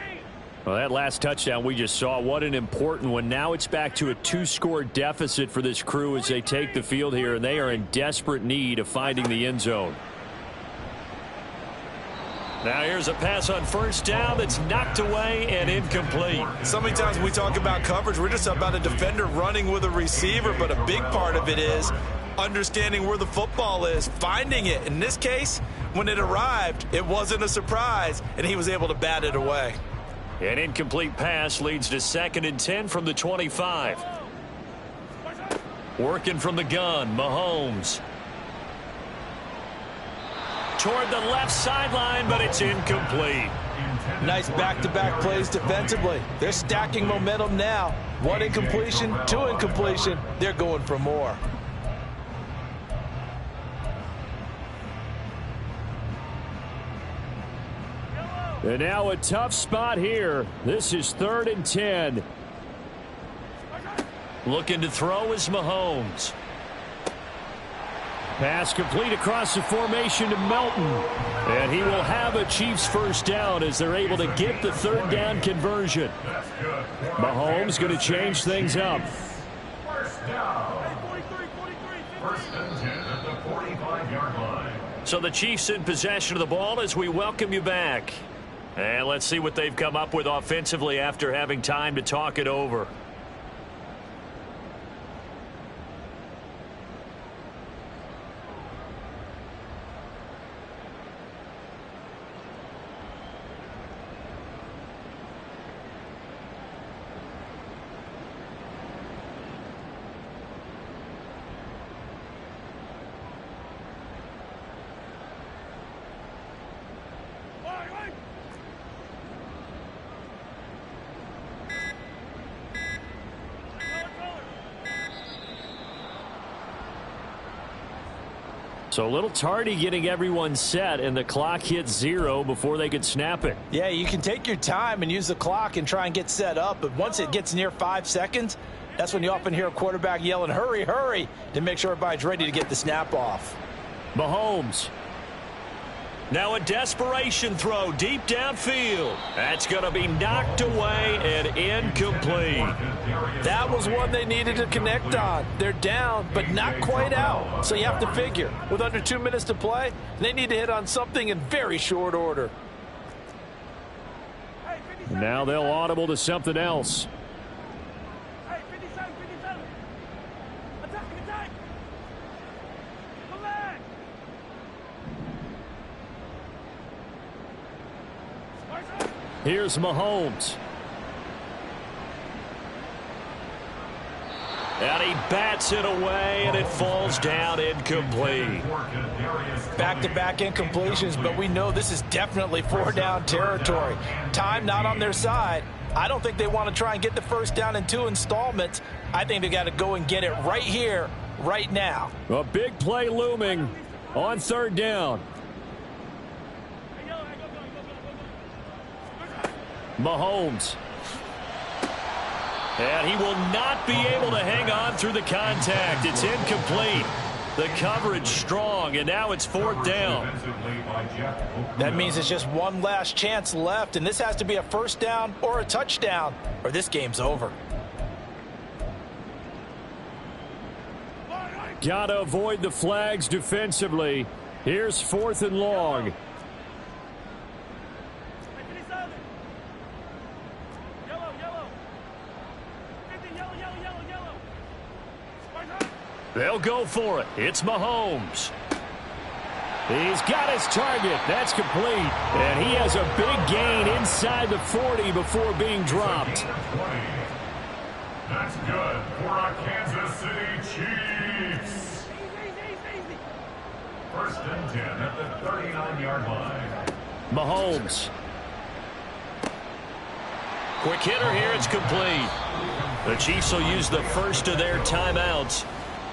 Well, that last touchdown we just saw, what an important one. Now it's back to a 2-score deficit for this crew as they take the field here, and they are in desperate need of finding the end zone. Now here's a pass on first down that's knocked away and incomplete. So many times when we talk about coverage, we're just about a defender running with a receiver, but a big part of it is understanding where the football is, finding it. In this case, when it arrived, it wasn't a surprise, and he was able to bat it away. An incomplete pass leads to 2nd and 10 from the 25. Working from the gun, Mahomes. Toward the left sideline, but it's incomplete. Nice back-to-back plays defensively. They're stacking momentum now. 1 incompletion, 2 incompletion. They're going for more. And now a tough spot here. This is 3rd and 10. Looking to throw is Mahomes. Pass complete across the formation to Melton. And he will have a Chiefs first down as they're able to get the 3rd down conversion. Mahomes going to change things up. First down. First and 10 at the 45-yard line. So the Chiefs in possession of the ball as we welcome you back. And let's see what they've come up with offensively after having time to talk it over. So a little tardy getting everyone set, and the clock hits 0 before they could snap it. Yeah, you can take your time and use the clock and try and get set up, but once it gets near 5 seconds, that's when you often hear a quarterback yelling, hurry, hurry, to make sure everybody's ready to get the snap off. Mahomes. Now a desperation throw deep downfield. That's going to be knocked away and incomplete. That was one they needed to connect on. They're down, but not quite out. So you have to figure, with under 2 minutes to play, they need to hit on something in very short order. Now they'll audible to something else. Here's Mahomes. And he bats it away, and it falls down incomplete. Back-to-back incompletions, but we know this is definitely 4-down territory. Time not on their side. I don't think they want to try and get the first down in 2 installments. I think they got to go and get it right here, right now. A big play looming on 3rd down. Mahomes. And he will not be able to hang on through the contact. It's incomplete. The coverage strong, and now it's 4th down. That means it's just one last chance left, and this has to be a first down or a touchdown, or this game's over. got to avoid the flags defensively. Here's 4th and long. They'll go for it. It's Mahomes. He's got his target. That's complete. And he has a big gain inside the 40 before being dropped. That's good for our Kansas City Chiefs. First and 10 at the 39-yard line. Mahomes. Quick hitter here. It's complete. The Chiefs will use the first of their timeouts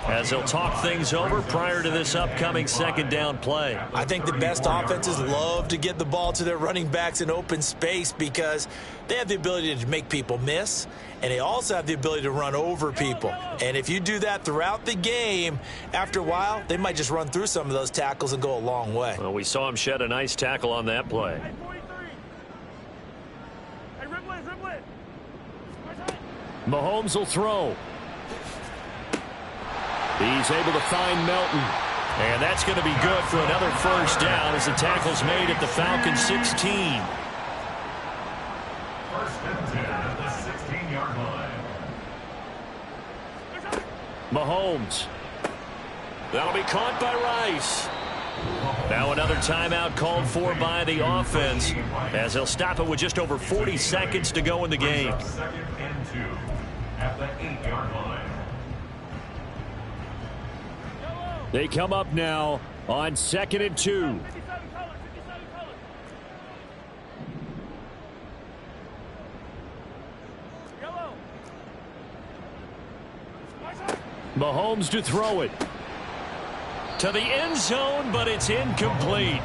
as they'll talk things over prior to this upcoming second down play. I think the best offenses love to get the ball to their running backs in open space because they have the ability to make people miss, and they also have the ability to run over people. And if you do that throughout the game, after a while, they might just run through some of those tackles and go a long way. Well, we saw him shed a nice tackle on that play. Mahomes will throw. He's able to find Melton. And that's going to be good for another first down as the tackle's made at the Falcons 16. First and 10 at the 16-yard line. Mahomes. That'll be caught by Rice. Now another timeout called for by the offense as they'll stop it with just over 40 seconds to go in the game. Second and 2 at the 8-yard line. They come up now on 2nd and 2. Mahomes to throw it. To the end zone, but it's incomplete.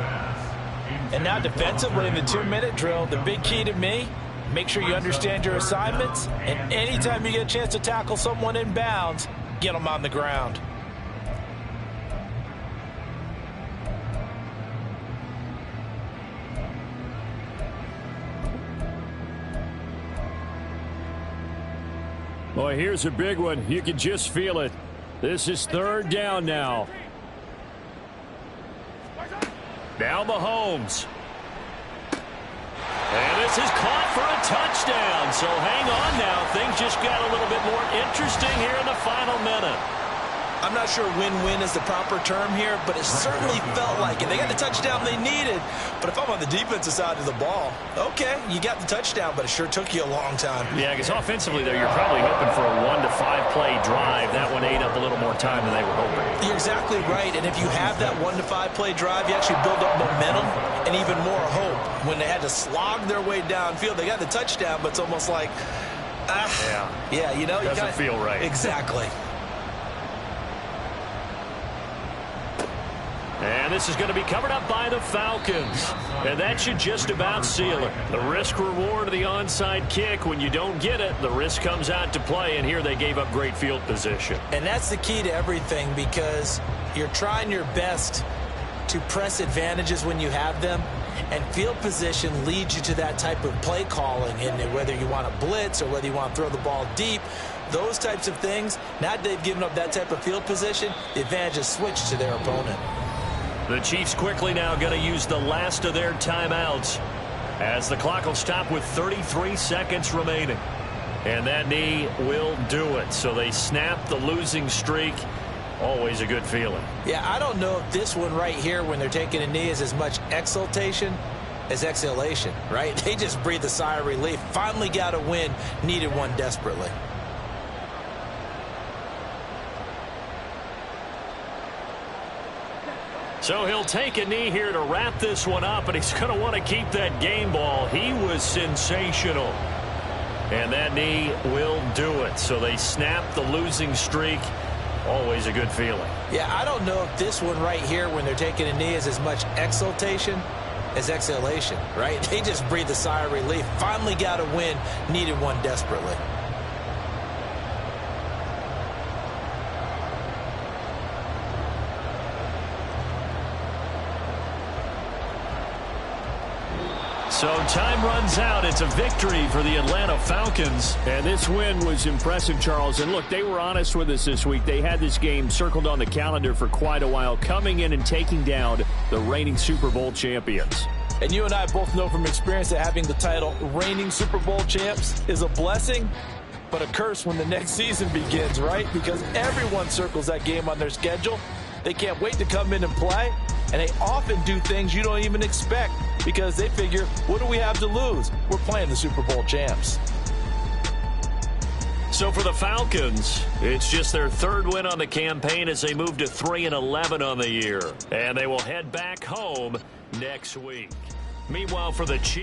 And now defensively in the 2-minute drill, the big key to me, make sure you understand your assignments, and anytime you get a chance to tackle someone in bounds, get them on the ground. Boy, here's a big one. You can just feel it. This is 3rd down now. Now Mahomes. And this is caught for a touchdown. So hang on now. Things just got a little bit more interesting here in the final minute. I'm not sure win-win is the proper term here, but it certainly felt like it. They got the touchdown they needed, but if I'm on the defensive side of the ball, okay, you got the touchdown, but it sure took you a long time. Yeah, because offensively there, you're probably hoping for a 1 to 5 play drive. That one ate up a little more time than they were hoping. You're exactly right, and if you have that 1 to 5 play drive, you actually build up momentum and even more hope. When they had to slog their way downfield, they got the touchdown, but it's almost like, yeah, you know, doesn't feel right. Exactly. And this is going to be covered up by the Falcons. And that should just about seal it. The risk-reward of the onside kick, when you don't get it, the risk comes out to play, and here they gave up great field position. And that's the key to everything, because you're trying your best to press advantages when you have them, and field position leads you to that type of play calling, and whether you want to blitz or whether you want to throw the ball deep, those types of things, now that they've given up that type of field position, the advantage is switched to their opponent. The Chiefs quickly now going to use the last of their timeouts as the clock will stop with 33 seconds remaining. And that knee will do it. So they snap the losing streak. Always a good feeling. Yeah, I don't know if this one right here when they're taking a knee is as much exultation as exhalation, right? They just breathe a sigh of relief. Finally got a win, needed one desperately. So he'll take a knee here to wrap this one up, and he's going to want to keep that game ball. He was sensational. And that knee will do it. So they snap the losing streak. Always a good feeling. Yeah, I don't know if this one right here when they're taking a knee is as much exultation as exhalation, right? They just breathe a sigh of relief. Finally got a win, needed one desperately. So time runs out. It's a victory for the Atlanta Falcons. And this win was impressive, Charles. And look, they were honest with us this week. They had this game circled on the calendar for quite a while, coming in and taking down the reigning Super Bowl champions. And you and I both know from experience that having the title reigning Super Bowl champs is a blessing, but a curse when the next season begins, right? Because everyone circles that game on their schedule. They can't wait to come in and play, and they often do things you don't even expect because they figure, what do we have to lose? We're playing the Super Bowl champs. So for the Falcons, it's just their third win on the campaign as they move to 3-11 on the year. And they will head back home next week. Meanwhile, for the Chiefs.